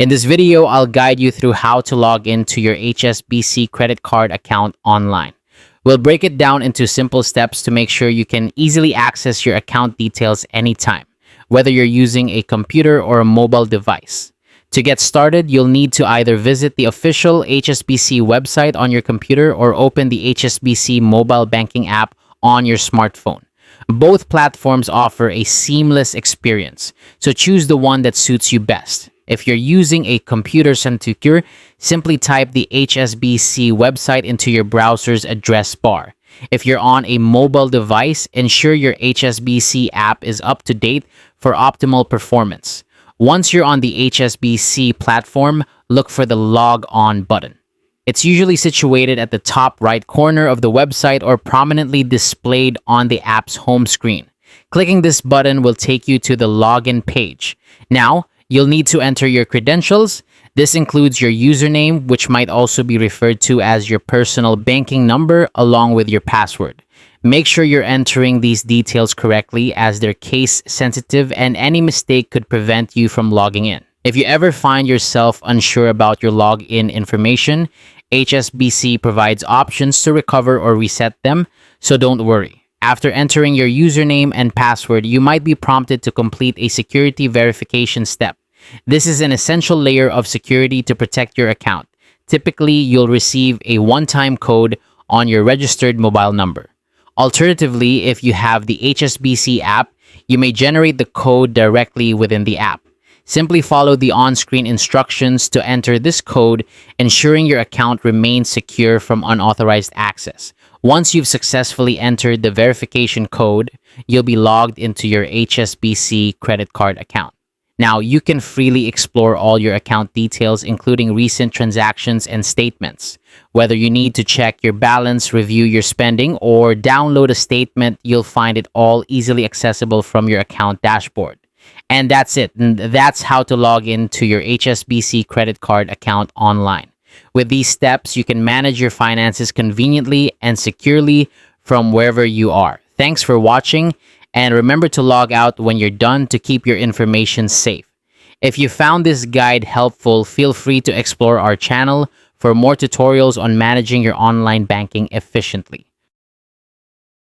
In this video, I'll guide you through how to log into your HSBC credit card account online. We'll break it down into simple steps to make sure you can easily access your account details anytime, whether you're using a computer or a mobile device. To get started, you'll need to either visit the official HSBC website on your computer or open the HSBC mobile banking app on your smartphone. Both platforms offer a seamless experience, so choose the one that suits you best. If you're using a computer Tutor, simply type the HSBC website into your browser's address bar. If you're on a mobile device, ensure your HSBC app is up to date for optimal performance. Once you're on the HSBC platform, look for the Log On button. It's usually situated at the top right corner of the website or prominently displayed on the app's home screen. Clicking this button will take you to the login page. Now, you'll need to enter your credentials. This includes your username, which might also be referred to as your personal banking number, along with your password. Make sure you're entering these details correctly as they're case sensitive and any mistake could prevent you from logging in. If you ever find yourself unsure about your login information, HSBC provides options to recover or reset them, so don't worry. After entering your username and password, you might be prompted to complete a security verification step. This is an essential layer of security to protect your account. Typically, you'll receive a one-time code on your registered mobile number. Alternatively, if you have the HSBC app, you may generate the code directly within the app. Simply follow the on-screen instructions to enter this code, ensuring your account remains secure from unauthorized access. Once you've successfully entered the verification code, you'll be logged into your HSBC credit card account. Now, you can freely explore all your account details, including recent transactions and statements. Whether you need to check your balance, review your spending, or download a statement, you'll find it all easily accessible from your account dashboard. And that's it. And that's how to log into your HSBC credit card account online. With these steps, you can manage your finances conveniently and securely from wherever you are. Thanks for watching, and remember to log out when you're done to keep your information safe. If you found this guide helpful, feel free to explore our channel for more tutorials on managing your online banking efficiently.